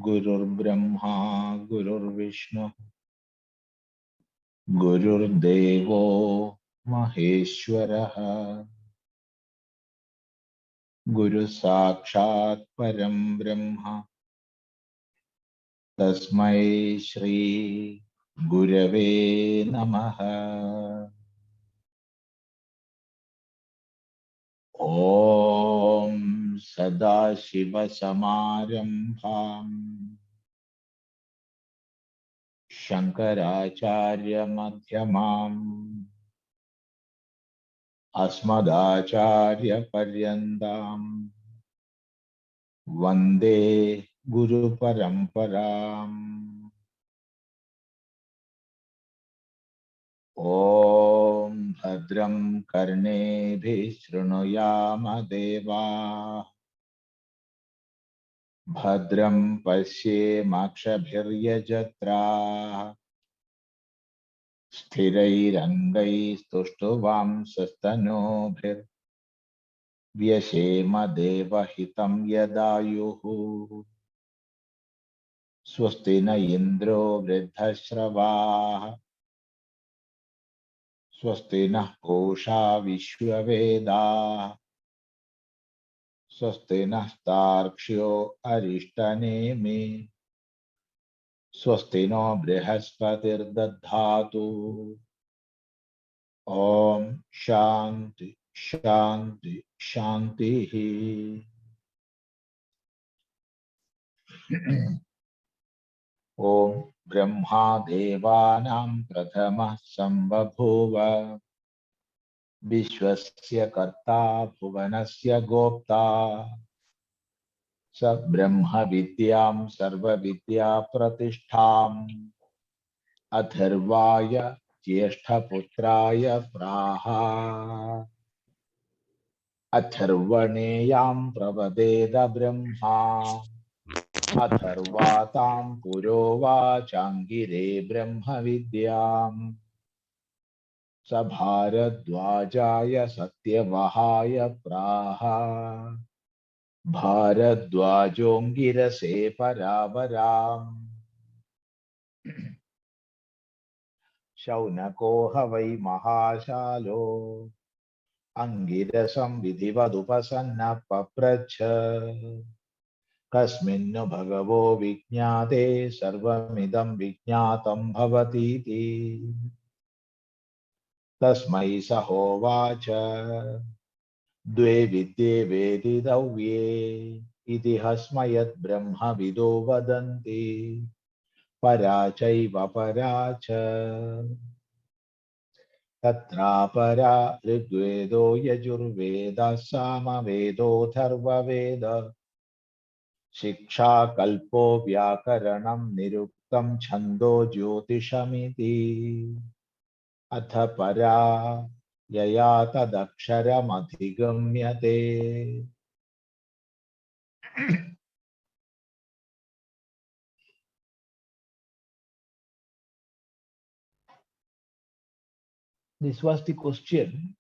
गुरुर्ब्रह्मा गुरुर्विष्णु गुरुर्देवो महेश्वरः गुरु साक्षात् परं ब्रह्म तस्मै श्री गुरवे नमः। ॐ सदाशिवसमारम्भाम् शङ्कराचार्यमध्यमाम् अस्मदाचार्यपर्यन्ताम् वन्दे गुरुपरम्पराम्। ॐ भद्रं कर्णेभिः शृणुयाम देवाः भद्रं पश्येमाक्षभिर्यजत्राः स्थिरैरङ्गैस्तुष्टुवांसस्तनूभिर्व्यसेम देवहितं यदायुः। स्वस्ति न इन्द्रो वृद्धश्रवाः स्वस्ति नः पूषा विश्ववेदाः स्वस्ति नः तार्क्ष्यो अरिष्टनेमि स्वस्ति नो बृहस्पतिर्दधातु। ॐ शान्ति शान्ति शान्तिः। ॐ ब्रह्मा देवानां प्रथमः सम्बभूव विश्वस्य कर्ता भुवनस्य गोप्ता स ब्रह्म विद्यां सर्वविद्याप्रतिष्ठाम् अथर्वाय ज्येष्ठपुत्राय प्राह अथर्वणेयां प्रवदेद ब्रह्मा अथर्वातां पुरोवाचाङ्गिरे ब्रह्म विद्याम् स भारद्वाजाय सत्यवहाय प्राह भारद्वाजोऽङ्गिरसे परावराम्। शौनको ह वै महाशालो अङ्गिरसं विधिवदुपसन्नः पप्रच्छ कस्मिन्नु भगवो विज्ञाते सर्वमिदं विज्ञातं भवतीति तस्मै स होवाच द्वे विद्ये वेदितव्ये इति हस्मयद् ब्रह्मविदो वदन्ति परा चैव परा च तत्रापरा ऋग्वेदो यजुर्वेदः सामवेदोऽथर्ववेदः शिक्षा कल्पो व्याकरणं निरुक्तं छन्दो ज्योतिषमिति अथ परा यया तदक्षरमधिगम्यते। This was the question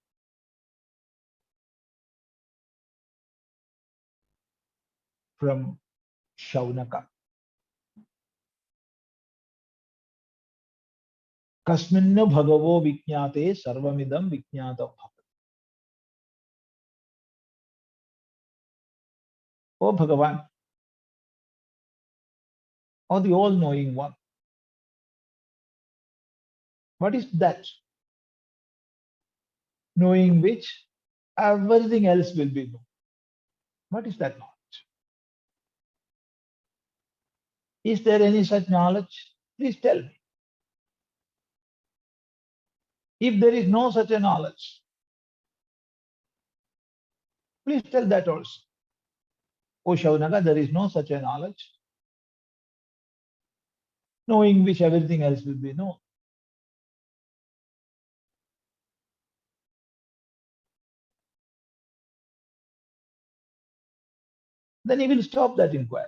from Shaunaka. Kasminnu bhagavo viಜ್ಞಾತೆ sarvamidam viಜ್ಞಾತಂ bhavati. O Bhagavan, O the all-knowing one, what is that knowing which everything else will be known? What is that knowledge? Is there any such knowledge? Please tell me. If there is no such a knowledge, please tell that also. O Shaunaka, there is no such a knowledge, knowing which everything else will be known. then he will stop that inquiry.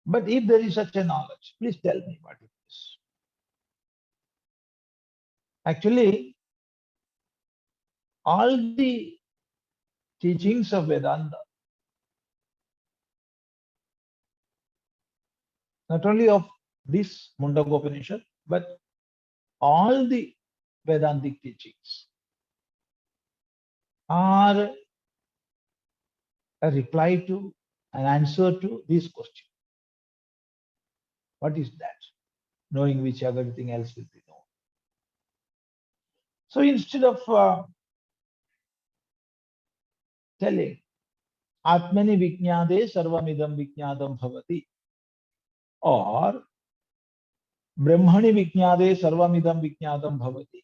But if there is such a knowledge, please tell me what it is. Actually, all the teachings of Vedanta, not only of this Mundakopanishad, but all the Vedantic teachings are a reply to, an answer to this question. What is that? Knowing which everything else will be known. So instead of telling Atmani Vijñāde sarvamidam vijñātam bhavati, or Brahmani Vijñāde sarvamidam vijñātam bhavati,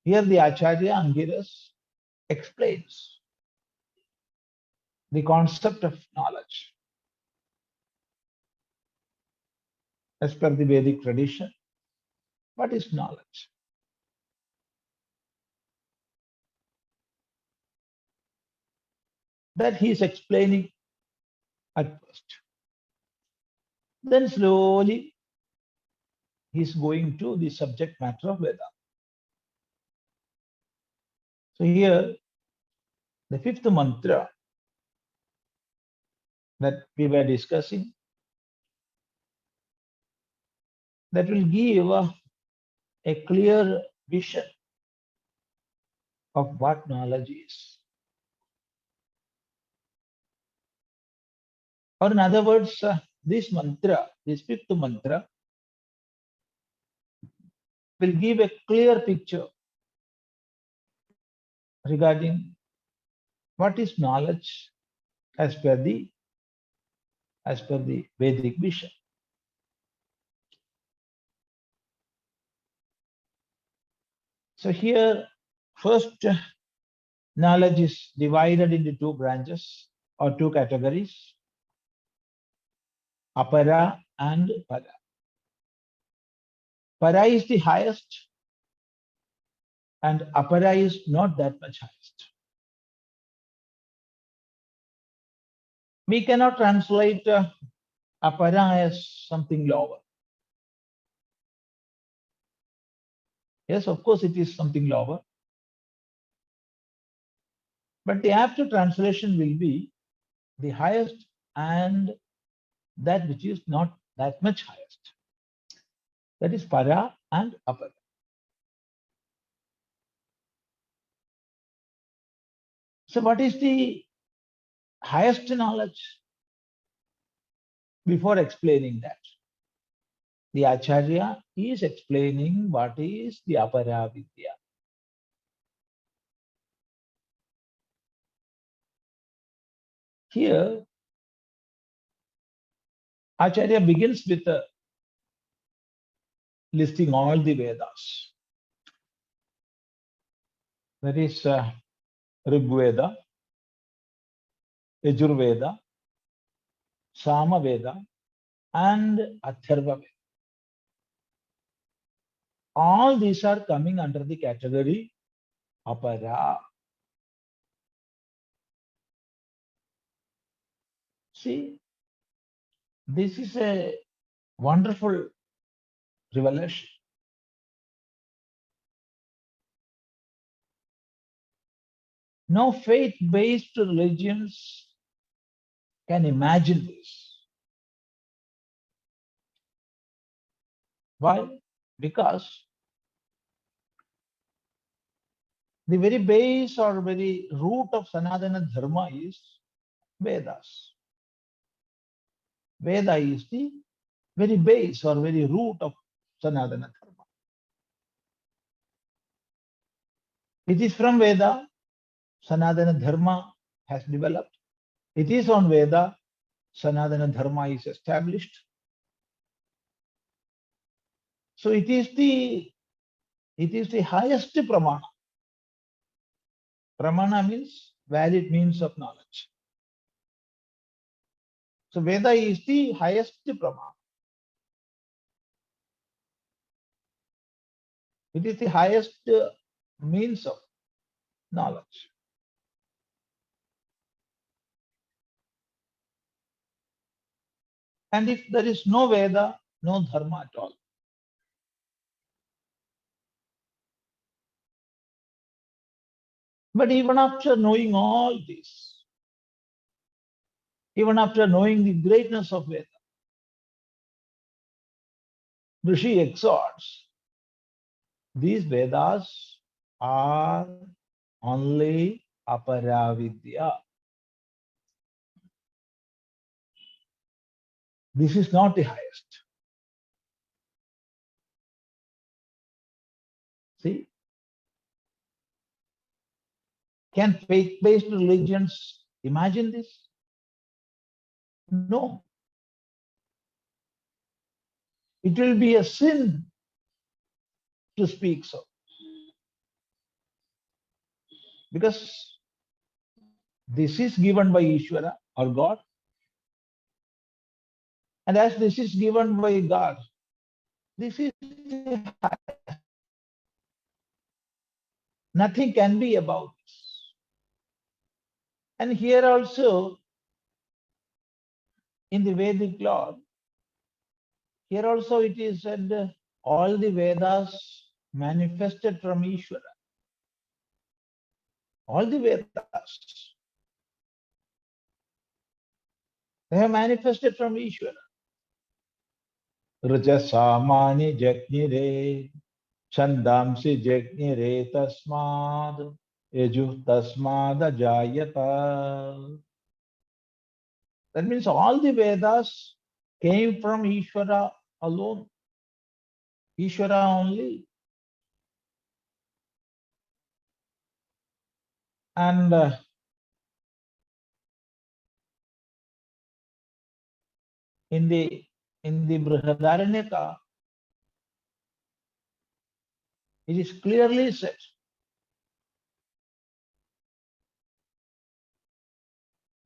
here the Acharya Angiras explains the concept of knowledge as per the Vedic tradition. What is knowledge? That he is explaining at first. Then slowly he is going to the subject matter of Veda. So here, the fifth mantra that we were discussing, that will give a clear vision of what knowledge is. Or in other words, this mantra, this fifth mantra, will give a clear picture regarding what is knowledge as per the Vedic vision. So here, first, knowledge is divided into two branches or two categories, apara and para. Para is the highest and apara is not that much highest. We cannot translate apara as something lower. Yes, of course it is something lower. But the apt translation will be the highest and that which is not that much highest. That is para and apara. So what is the highest knowledge? Before explaining that, the Acharya is explaining what is the apara vidya. Here, Acharya begins with listing all the Vedas. That is ṛgvedo, yajurvedaḥ, sāmavedo'tharvavedaḥ, and atharvavedaḥ. All these are coming under the category apara. See, this is a wonderful revelation. No faith-based religions can imagine this. Why? Because the very base or very root of Sanatana Dharma is Vedas. Veda is the very base or very root of Sanatana Dharma. It is from Veda Sanatana Dharma has developed. It is on Veda Sanatana Dharma is established. So it is the highest pramana. Pramana means valid means of knowledge. So Veda is the highest pramana. It is the highest means of knowledge. And if there is no Veda, no Dharma at all. But even after knowing all this, even after knowing the greatness of Veda, Rishi exhorts, these Vedas are only aparavidya. This is not the highest. See? Can faith-based religions imagine this? No. It will be a sin to speak so. Because this is given by Ishvara or God. And as this is given by God, this is nothing can be about this. And here also, in the Vedic law, here also it is said all the Vedas manifested from Ishvara. All the Vedas, they have manifested from Ishvara. Rajasāmani jagnire, chandamsi jagnire tasmād, yajurvedaḥ jayata. That means all the Vedas came from Ishvara alone. Ishvara only. And in the Brihadaranyaka, it is clearly said,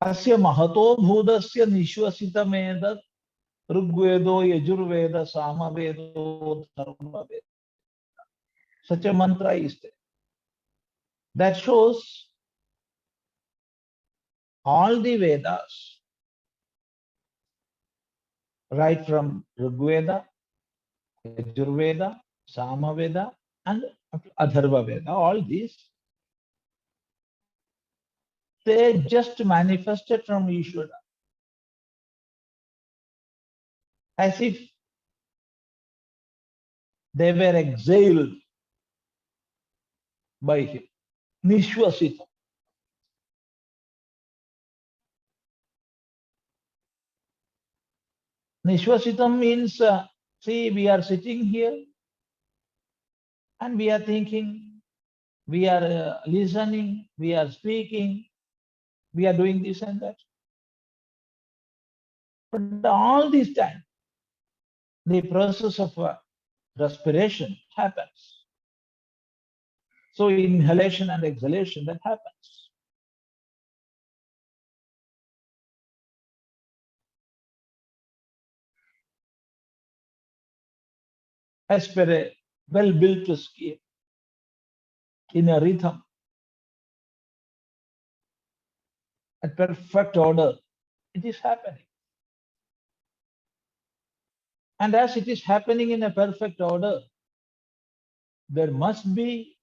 asya mahato bhudasya nishvasitamedat ṛgvedo yajurvedaḥ sāmavedo'tharvavedaḥ. Such a mantra is there. That shows all the Vedas, right from Ṛgveda, Yajurveda, Samaveda, and Atharvaveda, all these, they just manifested from Ishvara. As if they were exiled by him. Nishvasita. Nishvasitam means, see, we are sitting here and we are thinking, we are listening, we are speaking, we are doing this and that. But all this time, the process of respiration happens. So inhalation and exhalation, that happens. As per a well-built scheme, in a rhythm, a perfect order, it is happening. And as it is happening in a perfect order, there must be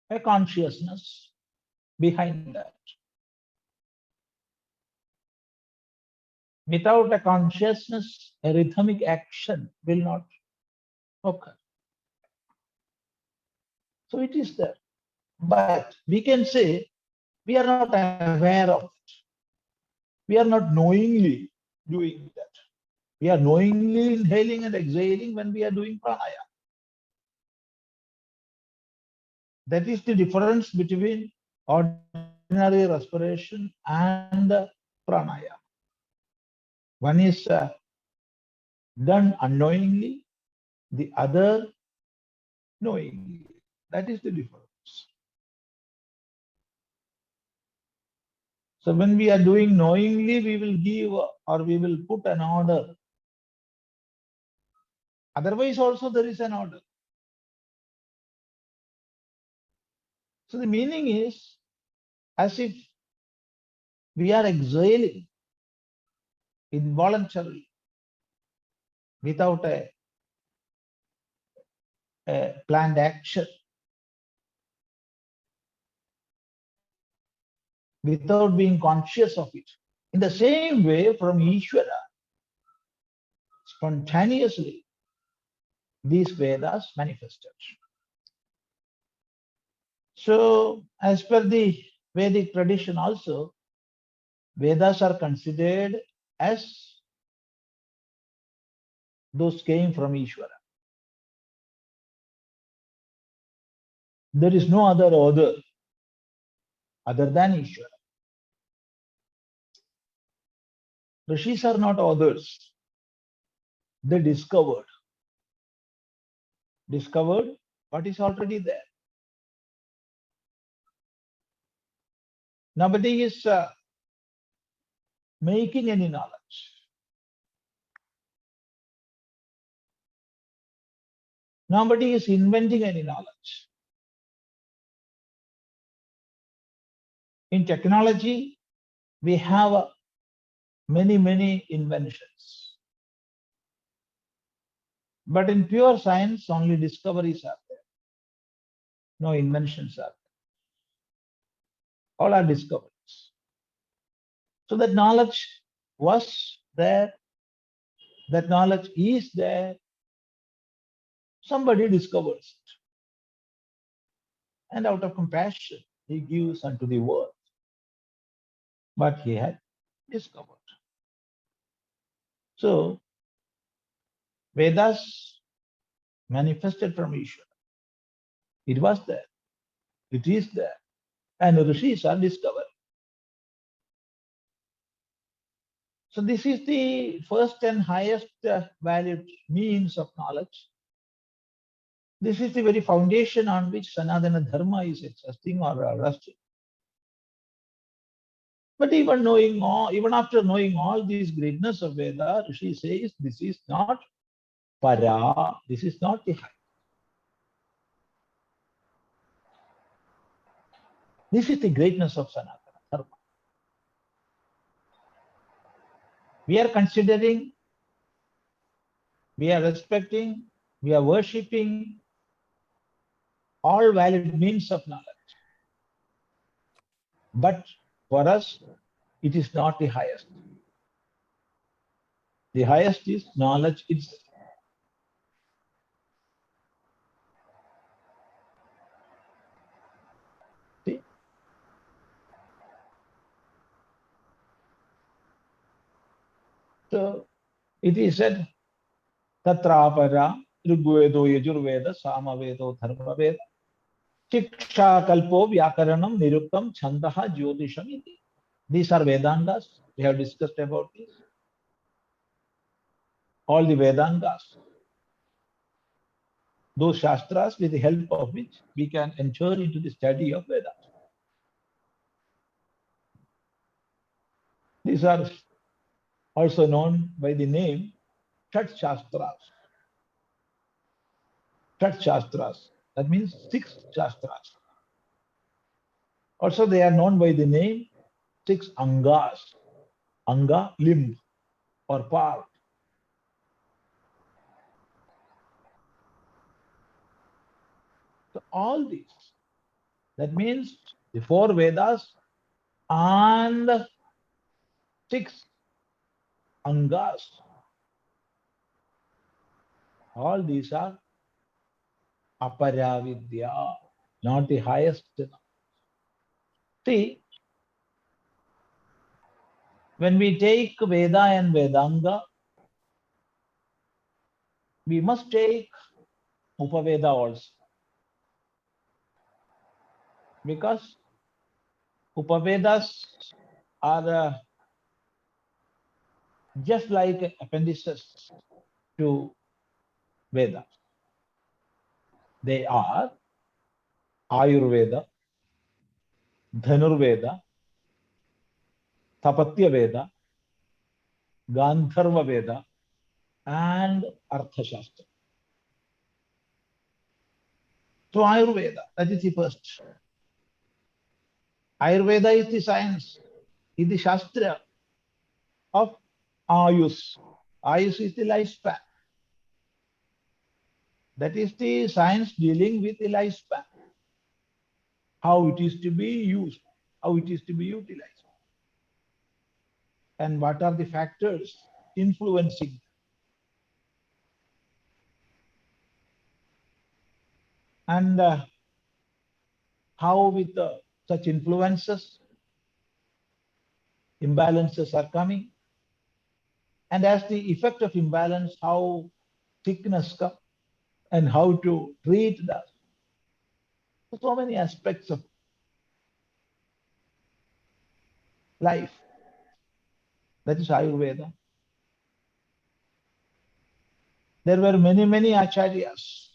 a consciousness behind that. Without a consciousness, a rhythmic action will not occur. So it is there. But we can say we are not aware of it. We are not knowingly doing that. We are knowingly inhaling and exhaling when we are doing pranayama. That is the difference between ordinary respiration and pranayama. One is done unknowingly, the other knowingly. That is the difference. So when we are doing knowingly, we will give or we will put an order. Otherwise also there is an order. So the meaning is as if we are exhaling involuntarily without a planned action, without being conscious of it. In the same way, from Ishvara, spontaneously, these Vedas manifested. So, as per the Vedic tradition also, Vedas are considered as those came from Ishvara. There is no other author other than Ishvara. Rishis are not authors. They discovered what is already there. Nobody is making any knowledge. Nobody is inventing any knowledge. In technology, we have many inventions. But in pure science, only discoveries are there. No inventions are there. All are discoveries. So that knowledge was there, that knowledge is there. Somebody discovers it. And out of compassion, he gives unto the world what he had discovered. So, Vedas manifested from Ishvara. It was there. It is there. And the Rishis are discovered. So this is the first and highest valued means of knowledge. This is the very foundation on which Sanatana Dharma is existing or resting. But even after knowing all these greatness of Veda, Rishi says this is not parā, this is not the high. This is the greatness of Sanatana Dharma. We are considering, we are respecting, we are worshipping all valid means of knowledge. But for us, it is not the highest. The highest is knowledge itself. See? So it is said, tatrāparā, ṛgvedo, yajurvedaḥ, sāmavedo'tharvavedaḥ, śikṣā, kalpo, vyākaraṇaṁ, niruktaṁ, chando, jyotiṣamiti. These are Vedangas. We have discussed about this. All the Vedangas. Those Shastras with the help of which we can enter into the study of Vedas. These are also known by the name Shat Shastras. Shat Shastras. That means 6 Shastras. Also, they are known by the name 6 Angas. Anga, limb or part. So all these, that means the 4 Vedas and 6 Angas. All these are aparavidya, not the highest. See, when we take Veda and Vedanga, we must take Upaveda also. Because Upavedas are just like appendices to Vedas. They are Ayurveda, Dhanurveda, Tapatya Veda, Gandharva Veda, and Arthashastra. So Ayurveda, that is the first. Ayurveda is the science, is the Shastra of Ayus. Ayus is the lifespan. That is the science dealing with the lifespan, how it is to be used, how it is to be utilized, and what are the factors influencing. And how with such influences, imbalances are coming. And as the effect of imbalance, how sickness comes and how to treat that. So many aspects of life. That is Ayurveda. There were many, many acharyas.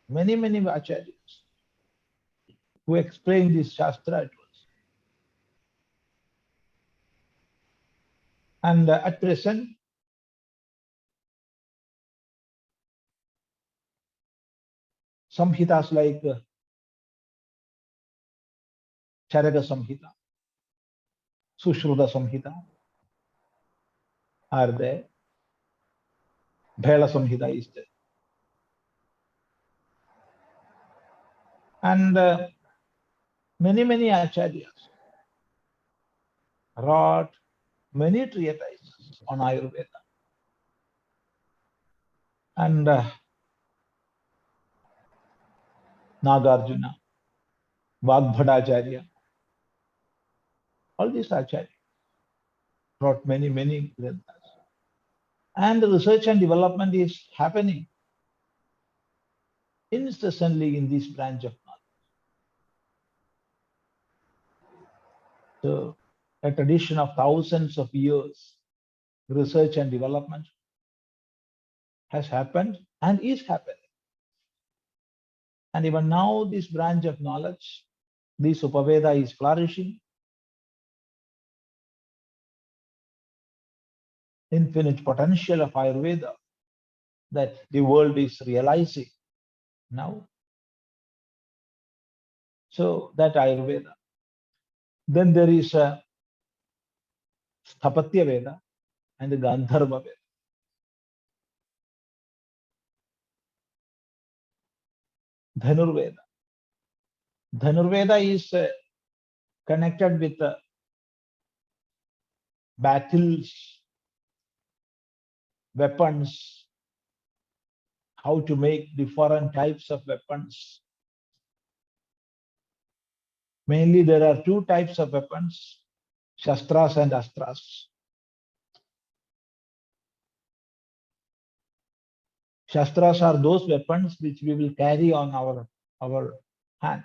Many, many acharyas who explained this Shastra to us. And at present, samhitas like Charaka Samhita, Sushruta Samhita are there. Bhela Samhita is there. And many, many acharyas wrote many treatises on Ayurveda. And Nagarjuna, Vagbhadacharya, all these acharyas wrote many, many granthas. And the research and development is happening incessantly in this branch of knowledge. So a tradition of thousands of years, research and development has happened and is happening. And even now this branch of knowledge, this Upaveda is flourishing. Infinite potential of Ayurveda that the world is realizing now. So that Ayurveda. Then there is a Sthapatya Veda and the Gandharva Veda. Dhanurveda. Dhanurveda is connected with battles, weapons, how to make different types of weapons. Mainly there are two types of weapons, Shastras and Astras. Shastras are those weapons which we will carry on our hand.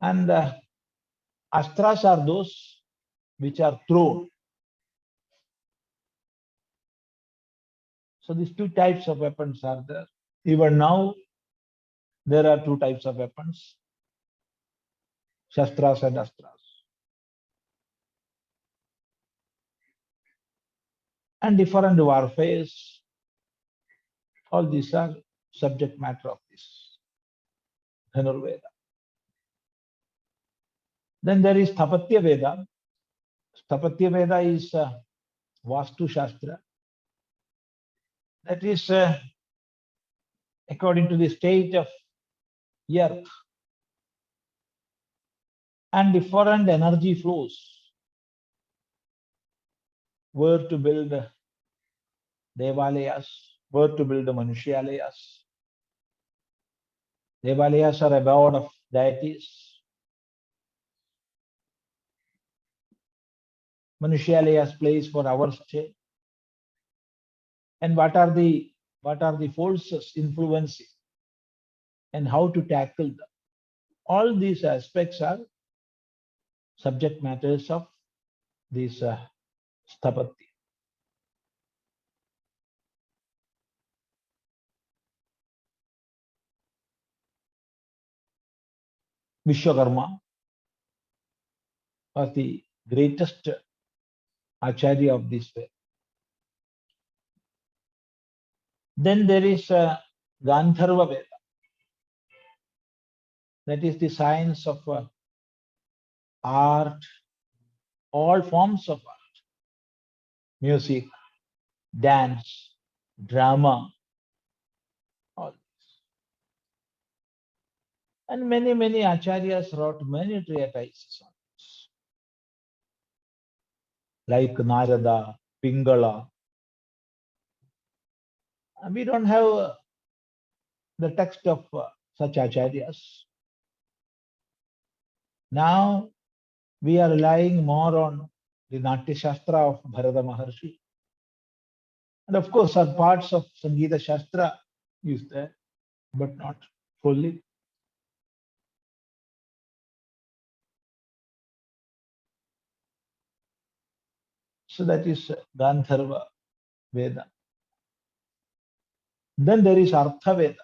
And Astras are those which are thrown. So these two types of weapons are there. Even now, there are two types of weapons, Shastras and Astras. And different warfares, all these are subject matter of this Dhanurveda. Then there is Sthapatya Veda. Sthapatya Veda is Vastu Shastra. That is according to the state of earth and different energy flows, where to build Devalayas, where to build the Manushalayas. Devalayas are abode of deities. Manushalayas place for our stay. And what are the forces influencing and how to tackle them. All these aspects are subject matters of this Sthapatya. Vishwakarma was the greatest acharya of this way. Then there is Gandharva Veda. That is the science of art, all forms of art, music, dance, drama, all this. And many acharyas wrote many treatises on this, like Narada, Pingala. We don't have the text of such acharyas. Now we are relying more on the Natya Shastra of Bharata Maharshi. And of course, some parts of Sangeeta Shastra is there, but not fully. So that is Gandharva Veda. Then there is Artha Veda.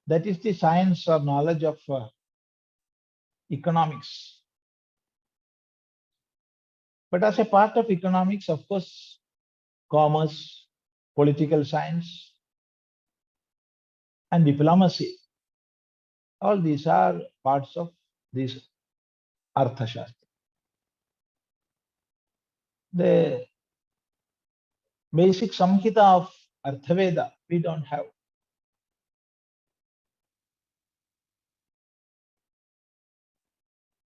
That is the science or knowledge of economics. But as a part of economics, of course, commerce, political science, and diplomacy, all these are parts of this Artha Shastra. The basic Samhita of Artha Veda we don't have.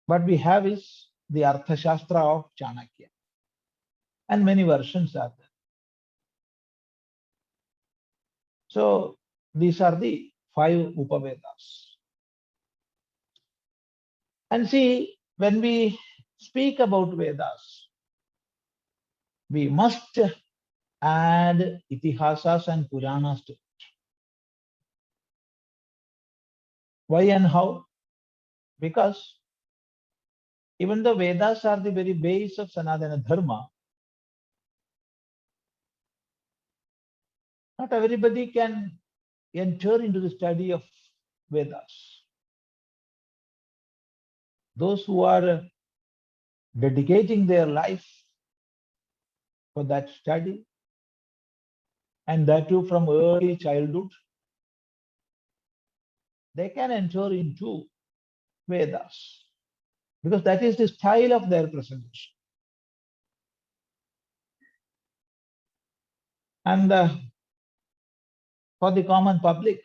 What we have is the Artha Shastra of Chanakya. And many versions are there. So these are the 5 Upavedas. And see, when we speak about Vedas, we must add Itihasas and Puranas to it. Why and how? Because even the Vedas are the very base of Sanatana Dharma, not everybody can enter into the study of Vedas. Those who are dedicating their life for that study, and that too from early childhood, they can enter into Vedas, because that is the style of their presentation. And for the common public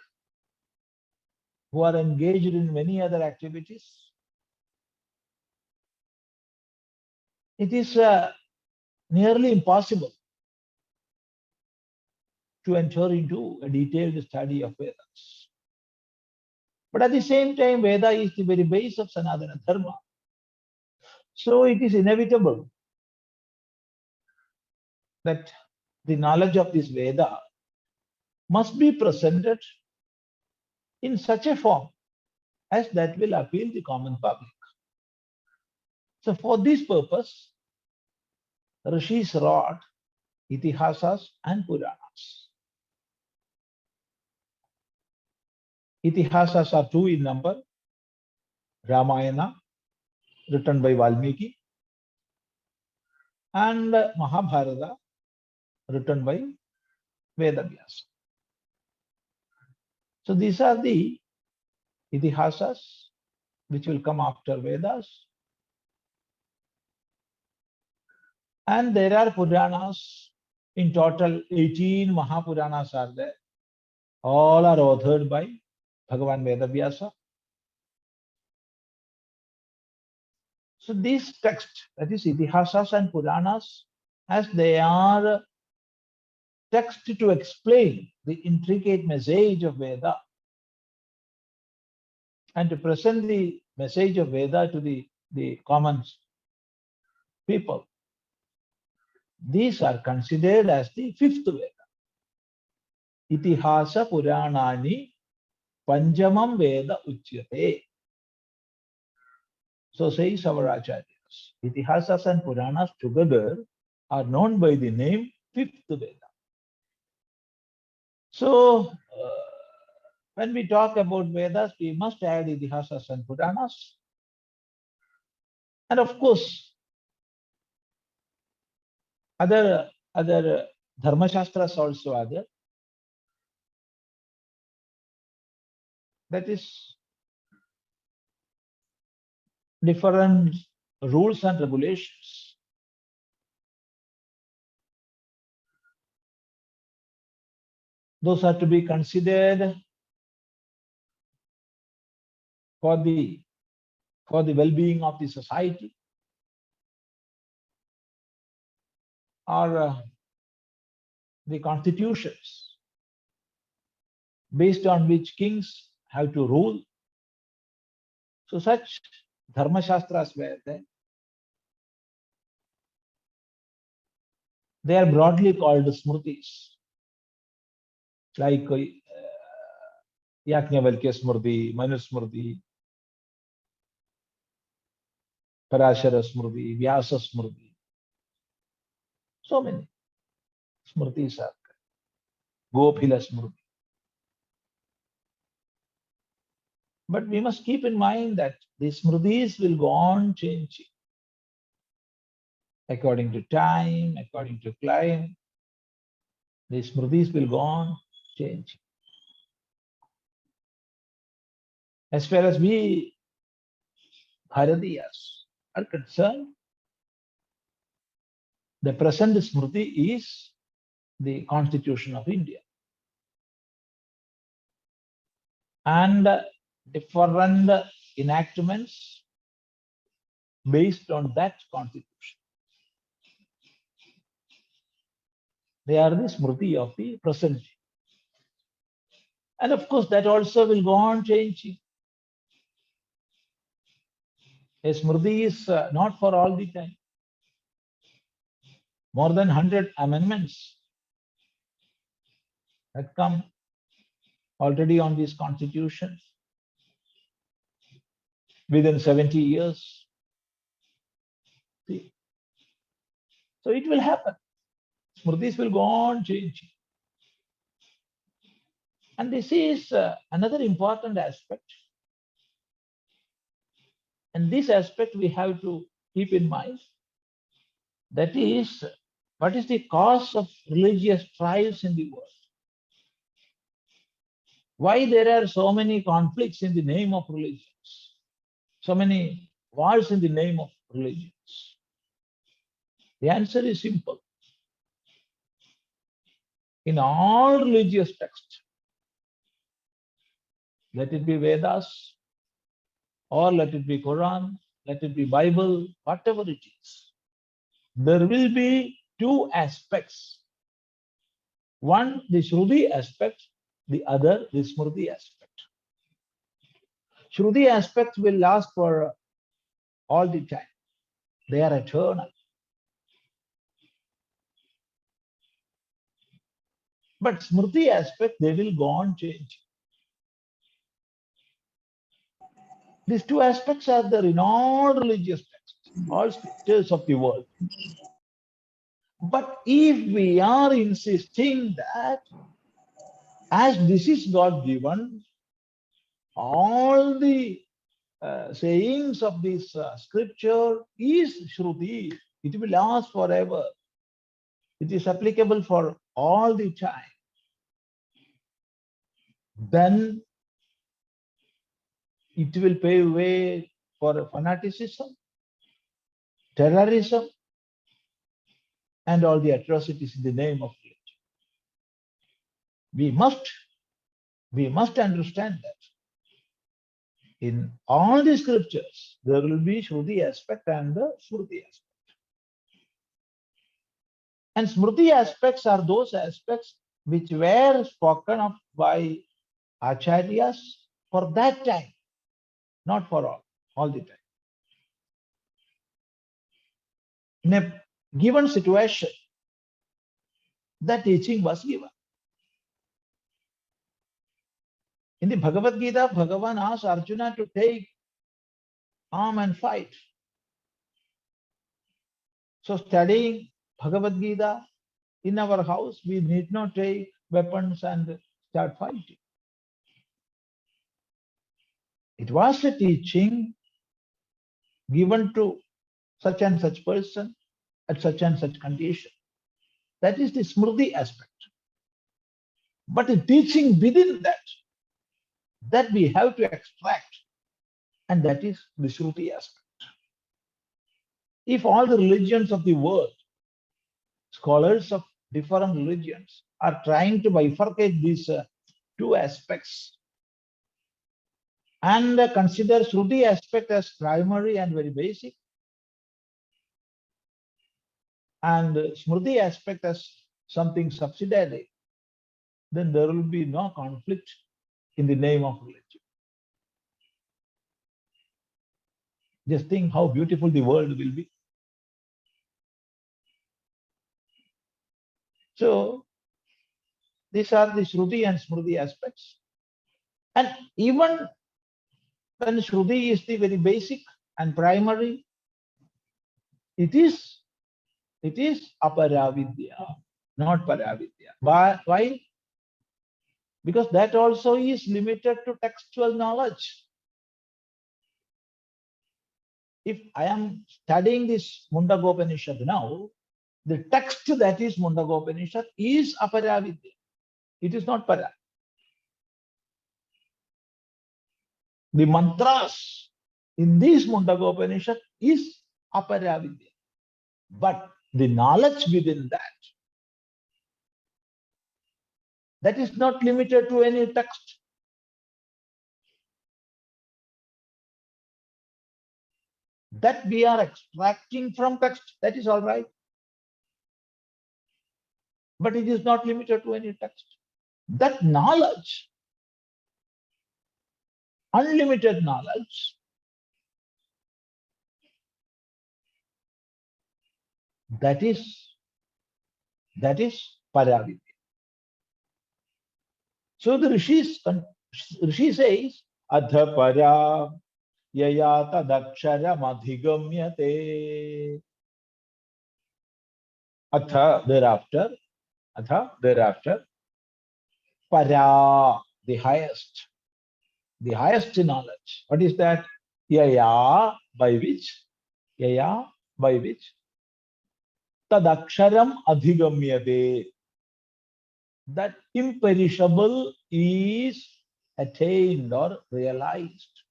who are engaged in many other activities, it is nearly impossible to enter into a detailed study of Vedas. But at the same time, Veda is the very base of Sanatana Dharma. So it is inevitable that the knowledge of this Veda must be presented in such a form as that will appeal the common public. So for this purpose, Rishis wrote Itihasas and Puranas. Itihasas are 2 in number: Ramayana, written by Valmiki, and Mahabharata, written by Vedavyasa. So these are the Itihasas which will come after Vedas. And there are Puranas. In total, 18 Mahapuranas are there. All are authored by Bhagavan Vedavyasa. So these texts, that is Itihasas and Puranas, as they are text to explain the intricate message of Veda and to present the message of Veda to the common people. These are considered as the 5th Veda. Itihasa Puranani Panjamam Veda Uchyate. So says our Acharyas. Itihasas and Puranas together are known by the name 5th Veda. So when we talk about Vedas, we must add Itihasas and Puranas. And of course, other Dharma Shastras also are there. that is different rules and regulations. Those are to be considered for the well-being of the society, or the constitutions based on which kings have to rule. So such dharma shastras were there. They are broadly called smritis, like Yajnavalkya Smriti, Manusmriti, Parashara Smriti, Vyasa Smriti. So many smritis are there. Gopila Smriti. But we must keep in mind that the smritis will go on changing according to time, according to climate. The smritis will go on changing. As far as we Bharatiyas are concerned, the present smriti is the Constitution of India. And different enactments based on that Constitution. They are the smriti of the present. And of course, that also will go on changing. A smriti is not for all the time. More than 100 amendments had come already on this Constitution within 70 years. See? So it will happen. Smritis will go on changing. And this is another important aspect. And this aspect we have to keep in mind. That is, what is the cause of religious strife in the world? Why there are so many conflicts in the name of religions? So many wars in the name of religions? The answer is simple. In all religious texts, let it be Vedas, or let it be Quran, let it be Bible, whatever it is, there will be two aspects. One, the Shruti aspect, the other, the Smriti aspect. Shruti aspects will last for all the time. They are eternal. But Smriti aspect, they will go on changing. These two aspects are there in all religious texts, all scriptures of the world. But if we are insisting that as this is God given, all the sayings of this scripture is Shruti, it will last forever. It is applicable for all the time. Then it will pave way for fanaticism, terrorism, and all the atrocities in the name of religion. We must understand that in all the scriptures, there will be Shruti aspect and the Smriti aspect. And Smriti aspects are those aspects which were spoken of by Acharyas for that time, not for all the time. In a given situation, that teaching was given. In the Bhagavad Gita, Bhagavan asked Arjuna to take arm and fight. So studying Bhagavad Gita in our house, we need not take weapons and start fighting. It was a teaching given to such and such person at such and such condition. That is the Smriti aspect. But the teaching within that, that we have to extract, and that is the Shruti aspect. If all the religions of the world, scholars of different religions, are trying to bifurcate these two aspects and consider Shruti aspect as primary and very basic, and Smriti aspect as something subsidiary, then there will be no conflict in the name of religion. Just think how beautiful the world will be. So these are the Shruti and Smriti aspects. And even when Shruti is the very basic and primary, it is aparavidya, not paravidya. Why? Because that also is limited to textual knowledge. If I am studying this Mundakopanishad now, the text that is Mundakopanishad is aparavidya. It is not para. The mantras in this Mundakopanishad is aparavidya. But the knowledge within that is not limited to any text. That we are extracting from text, that is all right. But it is not limited to any text. That knowledge, unlimited knowledge, that is paravidya. So the Rishi says, atha parā yayā tadakṣaramadhigamyate. Atha, thereafter, parā, the highest knowledge. What is that? Yayā, by which tadakṣaramadhigamyate, that imperishable is attained or realized.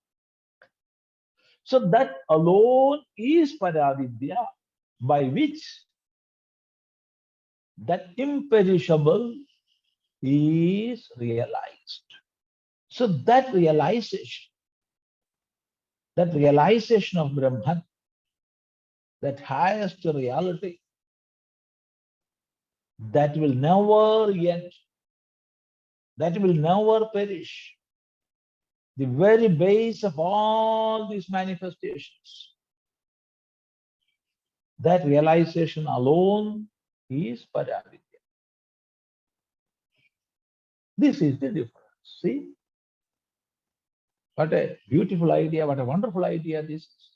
So that alone is paravidya, by which that imperishable is realized. So that realization of Brahman, that highest reality, that will never end, that will never perish. The very base of all these manifestations, that realization alone is paravidya. This is the difference. See? What a beautiful idea, what a wonderful idea this is.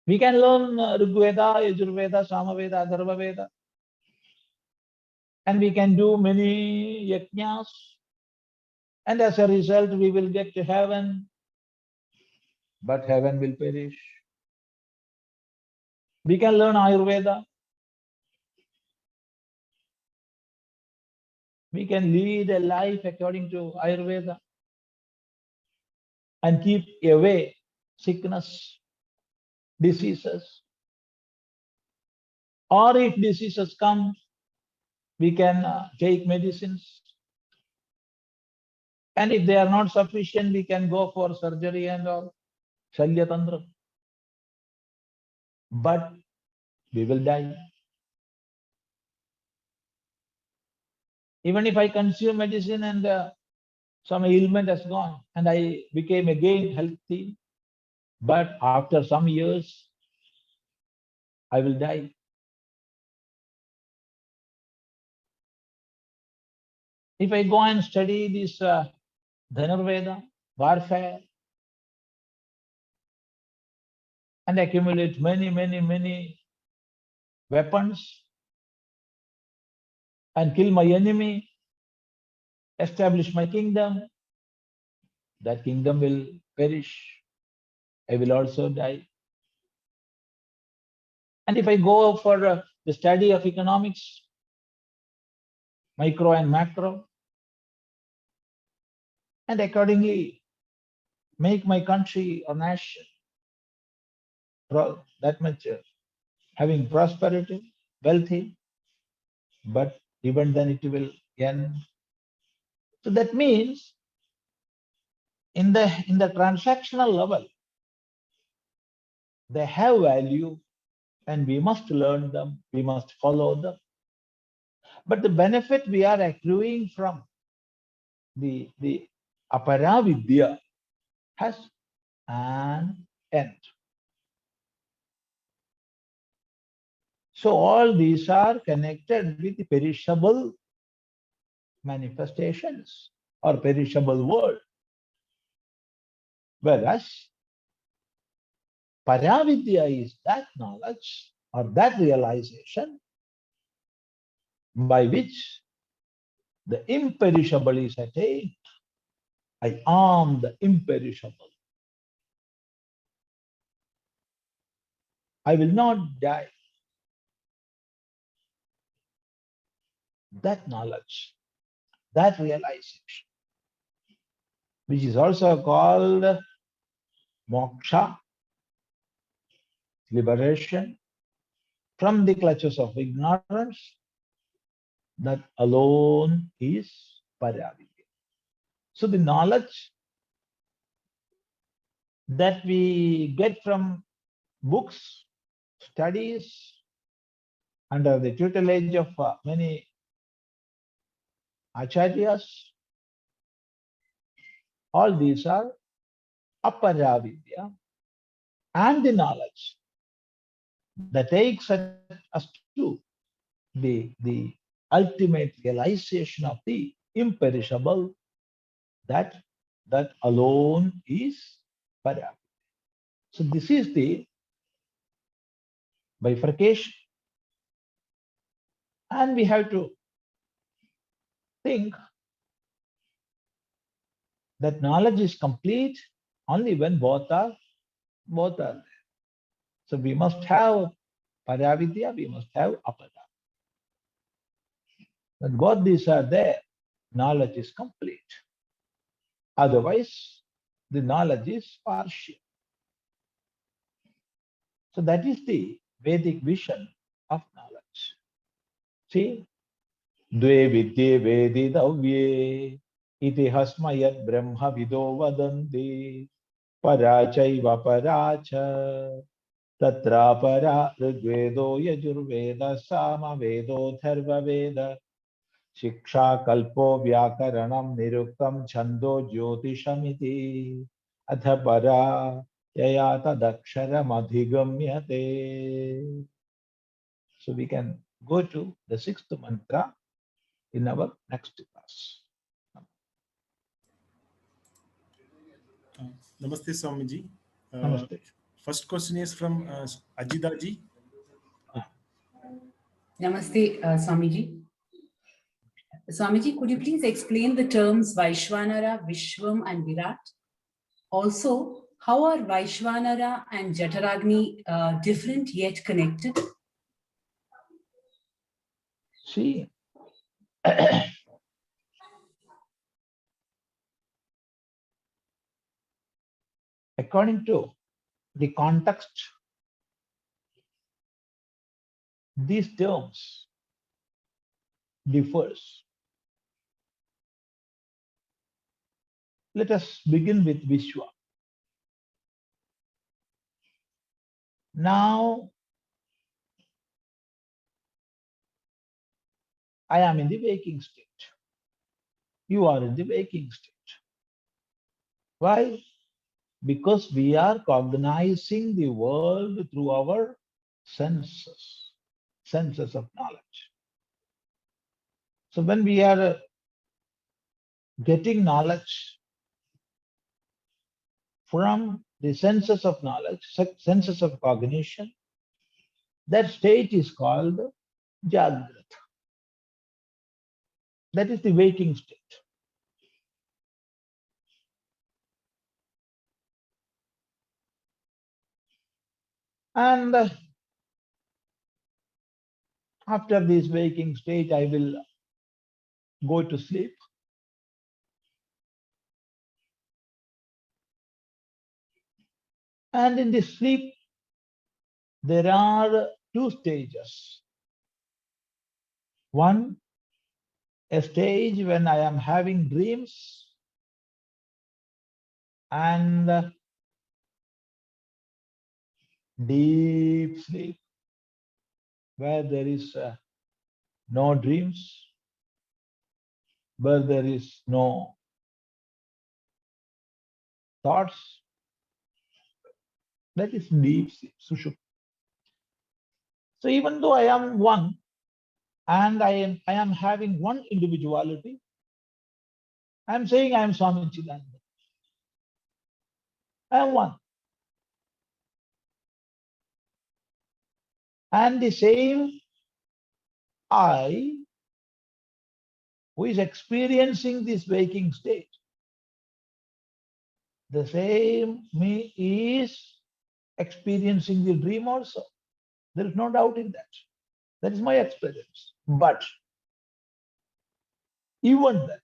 We can learn ṛgvedo, yajurvedaḥ, sāmavedo'tharvavedaḥ, atharvavedaḥ. And we can do many yajnas. And as a result, we will get to heaven. But heaven will perish. We can learn Ayurveda. We can lead a life according to Ayurveda and keep away sickness, diseases. Or if diseases come, we can take medicines. And if they are not sufficient, we can go for surgery and all, Shalyatantra. But we will die. Even if I consume medicine and some ailment has gone and I became again healthy, but after some years, I will die. If I go and study this Dhanurveda, warfare, and accumulate many weapons and kill my enemy, establish my kingdom, that kingdom will perish. I will also die. And if I go for the study of economics, micro and macro, and accordingly make my country or nation that much having prosperity, wealthy, but even then it will end. So that means in the transactional level, they have value and we must learn them, we must follow them. But the benefit we are accruing from the aparavidya has an end. So all these are connected with the perishable manifestations or perishable world. Whereas paravidya is that knowledge or that realization by which the imperishable is attained. I am the imperishable. I will not die. That knowledge, that realization, which is also called moksha, liberation from the clutches of ignorance, that alone is paravidya. So the knowledge that we get from books, studies, under the tutelage of many acharyas, all these are aparavidya, and the knowledge that takes us to the ultimate realization of the imperishable, that alone is paravidya. So this is the bifurcation. And we have to think that knowledge is complete only when both are there. So we must have paravidya, we must have apara. When both these are there, knowledge is complete. Otherwise, the knowledge is partial. So that is the Vedic vision of knowledge. See, dve vidye vedidavye iti hasmayat brahma vido vadanti parā chaiva parā tatrāparā ṛgvedo yajurvedaḥ sāmavedo'tharvavedaḥ śikṣā kalpo vyākaraṇaṁ niruktaṁ chando jyotiṣamiti atha parā yayā tadakṣaramadhigamyate. So we can go to the sixth mantra in our next class. Namaste, Swamiji. Namaste. First question is from Ajidaji. Namaste, Swamiji. Swamiji, could you please explain the terms Vaishvanara, Vishwam, and Virat? Also, how are Vaishvanara and Jataragni different yet connected? See, according to the context, these terms differs. Let us begin with Vishwa. Now, I am in the waking state. You are in the waking state. Why? Because we are cognizing the world through our senses of knowledge. So when we are getting knowledge from the senses of knowledge, senses of cognition, that state is called Jagrata. That is the waking state. And after this waking state, I will go to sleep. And in the sleep, there are two stages. One, a stage when I am having dreams and deep sleep, where there is no dreams, where there is no thoughts. That is deep sleep, sushupta. So even though I am one, and I am having one individuality, I am saying I am Swami Chidananda. I am one. And the same I, who is experiencing this waking state, the same me is experiencing the dream also. There is no doubt in that. That is my experience. But even then,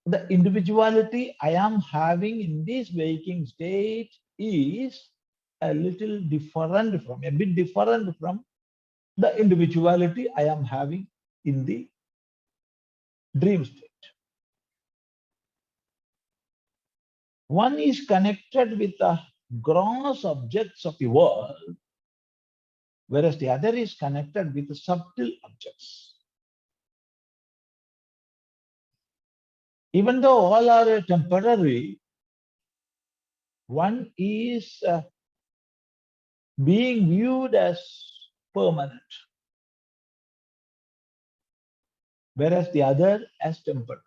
the individuality I am having in this waking state is a little different from, a bit different from the individuality I am having in the dream state. One is connected with the gross objects of the world, whereas the other is connected with the subtle objects. Even though all are temporary, one is being viewed as permanent, whereas the other as temporary.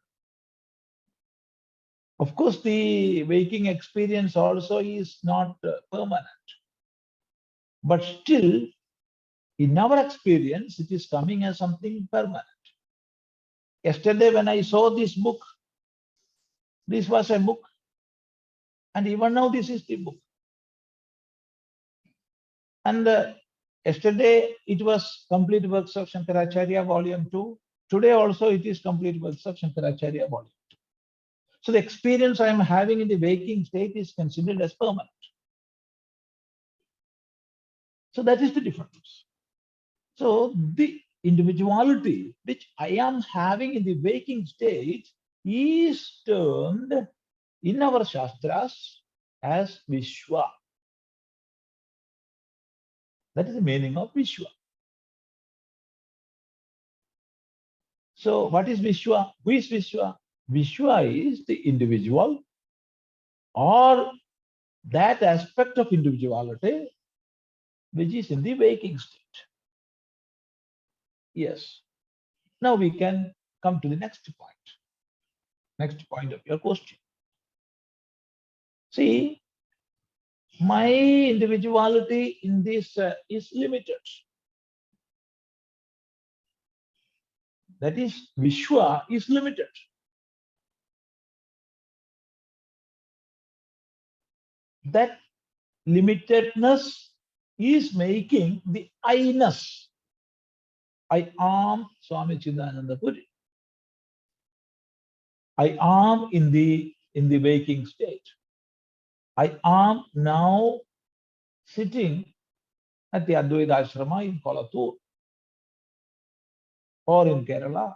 Of course, the waking experience also is not permanent, but still, in our experience, it is coming as something permanent. Yesterday, when I saw this book, this was a book, and even now this is the book. And yesterday it was Complete Works of Shankaracharya, Volume 2. Today also it is Complete Works of Shankaracharya, Volume 2. So the experience I am having in the waking state is considered as permanent. So that is the difference. So the individuality which I am having in the waking state is termed in our Shastras as Vishwa. That is the meaning of Vishwa. So what is Vishwa? Who is Vishwa? Vishwa is the individual or that aspect of individuality which is in the waking state. Yes. Now we can come to the next point. Next point of your question. See, my individuality in this is limited. That is, Vishwa is limited. That limitedness is making the I-ness. I am Swami Chidananda Puri. I am in the waking state. I am now sitting at the Advaithashramam in Kolattur, or in Kerala,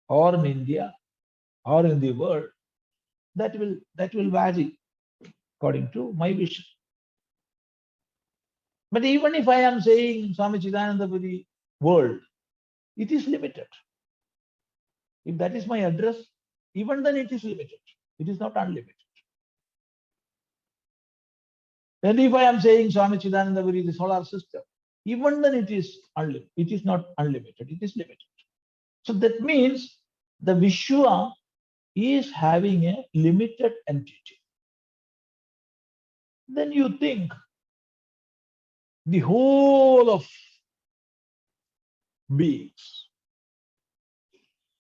or in India, or in the world. That will vary according to my vision. But even if I am saying Swami Chidananda Puri world, it is limited. If that is my address, even then it is limited. It is not unlimited. And if I am saying Swami Chidananda Puri, the solar system, even then it is unlimited. It is not unlimited. It is limited. So that means the Vishwa is having a limited entity. Then you think the whole of beings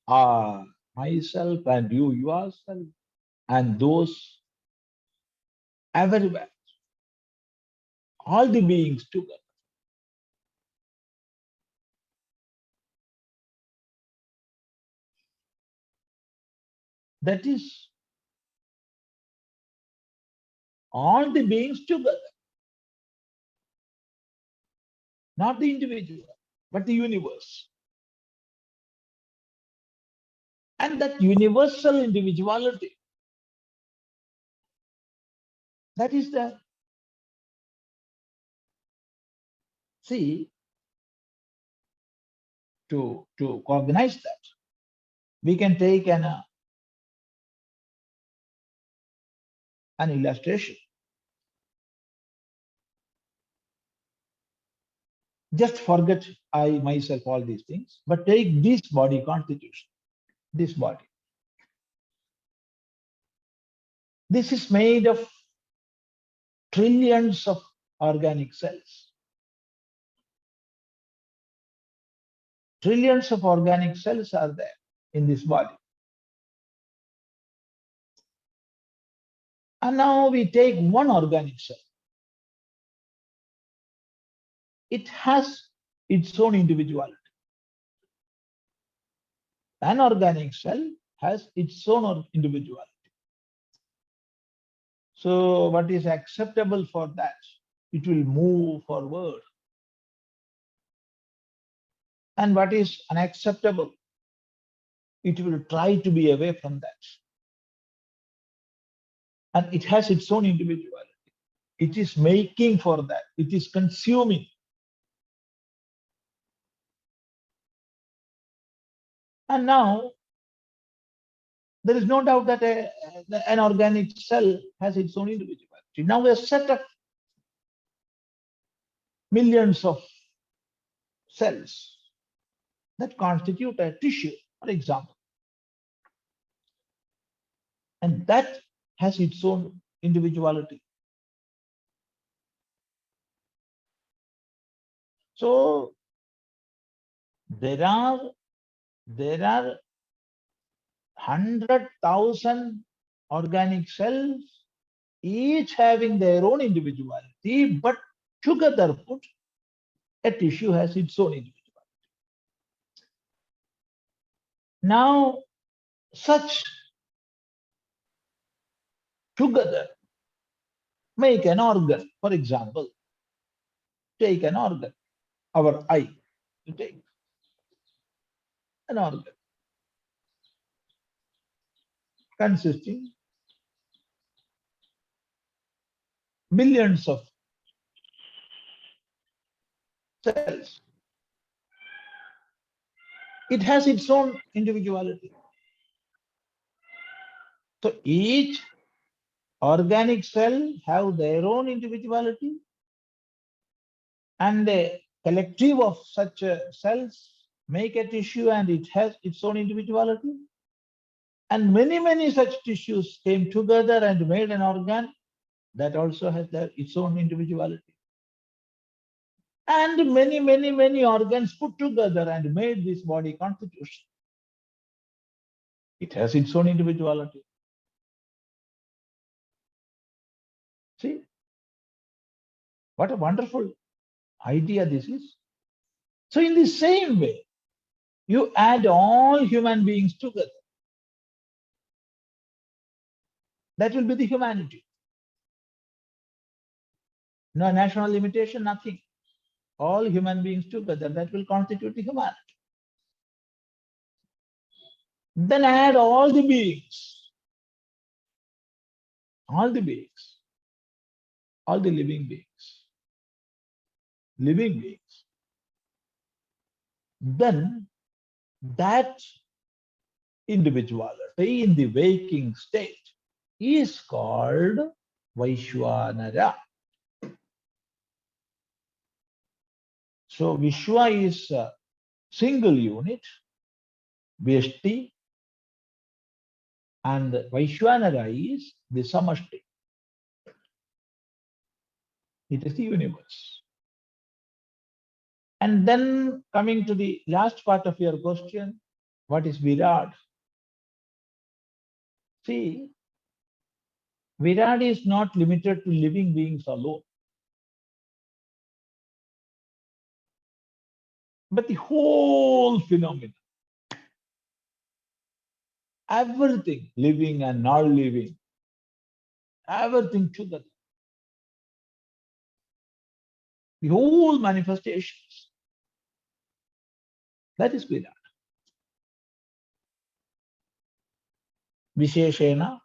are myself and you yourself and those everywhere, all the beings together. That is all the beings together. Not the individual, but the universe. And that universal individuality, that is the, see, to cognize that, we can take an illustration. Just forget I myself all these things, but take this body constitution, this body. This is made of trillions of organic cells. Trillions of organic cells are there in this body. And now we take one organic cell. It has its own individuality. An organic cell has its own individuality. So what is acceptable for that? It will move forward. And what is unacceptable? It will try to be away from that. And it has its own individuality. It is making for that. It is consuming. And now, there is no doubt that an organic cell has its own individuality. Now a set of millions of cells that constitute a tissue, for example. And that has its own individuality. So there are 100,000 organic cells, each having their own individuality, but together put, a tissue has its own individuality. Now, such together make an organ. For example, take an organ, our eye, you take an organ consisting billions of cells. It has its own individuality. So each organic cell have their own individuality, and a collective of such cells make a tissue and it has its own individuality. And many such tissues came together and made an organ that also has its own individuality. And many organs put together and made this body constitution. It has its own individuality. See, what a wonderful idea this is. So in the same way, you add all human beings together. That will be the humanity. No national limitation, nothing. All human beings together, that will constitute the humanity. Then add all the beings, all the beings, all the living beings. Then that individuality in the waking state is called Vaishvanara. So Vishwa is a single unit, Vyashti, and Vaishvanara is the Samashti. It is the universe. And then coming to the last part of your question, what is Virat? See, Virat is not limited to living beings alone, but the whole phenomenon. everything, living and non-living, everything together. The whole manifestations. That is Virat. Visheshena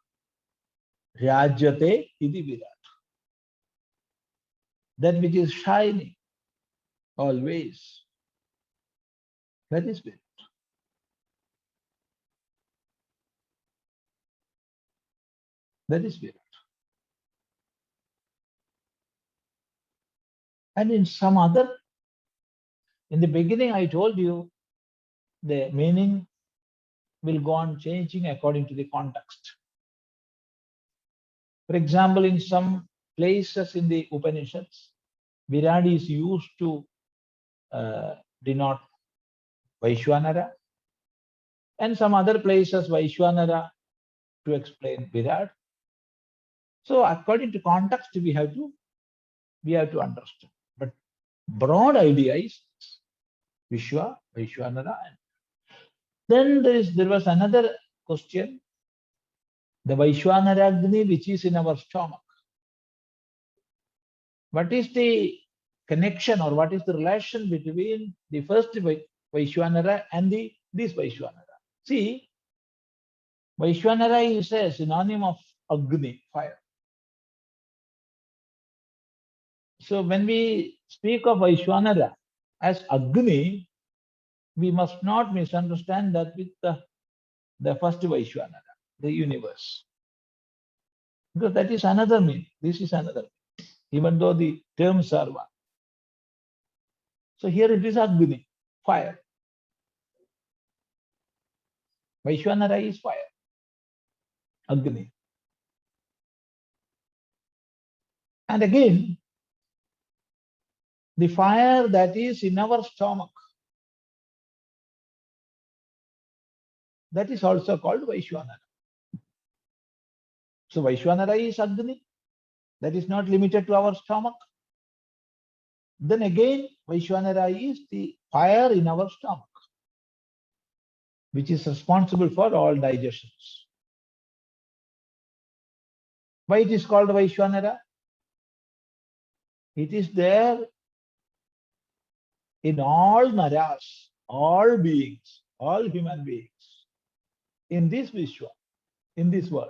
Rajyate iti Virat. That which is shining always. That is Virat. That is Virat. And in some other, in the beginning I told you, the meaning will go on changing according to the context. For example, in some places in the Upanishads, Virat is used to denote Vaishwanara, and some other places Vaishwanara to explain Virat. So according to context, we have to understand. But broad idea is Vishwa, Vaishwanara. Then there was another question, the Vaishwanara Agni which is in our stomach. What is the connection or what is the relation between the first Vaishwanara and this Vaishwanara? See, Vaishwanara is a synonym of Agni, fire. So when we speak of Vaishwanara as Agni, we must not misunderstand that with the first Vaishwanara, the universe. Because that is another meaning. This is another meaning, even though the terms are one. So here it is Agni, fire. Vaishwanara is fire, Agni. And again, the fire that is in our stomach, that is also called Vaishwanara. So Vaishwanara is Agni, that is not limited to our stomach. Then again, Vaishwanara is the fire in our stomach, which is responsible for all digestions. Why it is called Vaishwanara? It is there in all naras, all beings, all human beings, in this Vishwa, in this world.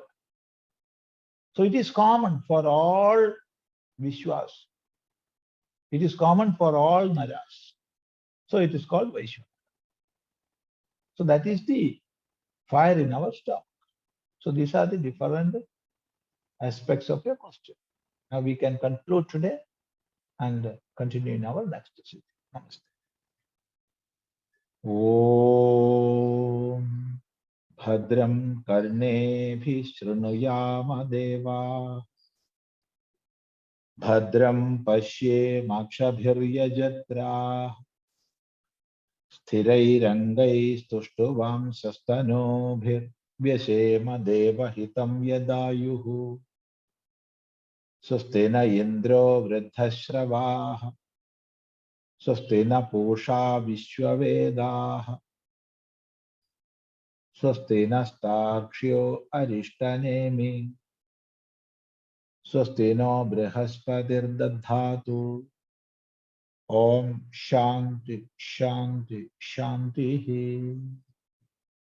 So it is common for all Vishwas. It is common for all naras. So it is called Vaishwanara. So that is the fire in our stomach. So these are the different aspects of your question. Now we can conclude today and continue in our next session. Namaste. Om Bhadram Karnebhi Shrunuyama Deva Bhadram Pashye Makshabhiryajatra Sthirairangai Stushtuvam Sastanobhir Vyashema Deva Hitam Yadayuhu Swastena Indro Vridhashravaha Swastena Pusha Vishwavedaḥ Swastena Starkshyo Arishtanemi Swasteno Brihaspatir Dadhatu Om Shanti Shanti Shanti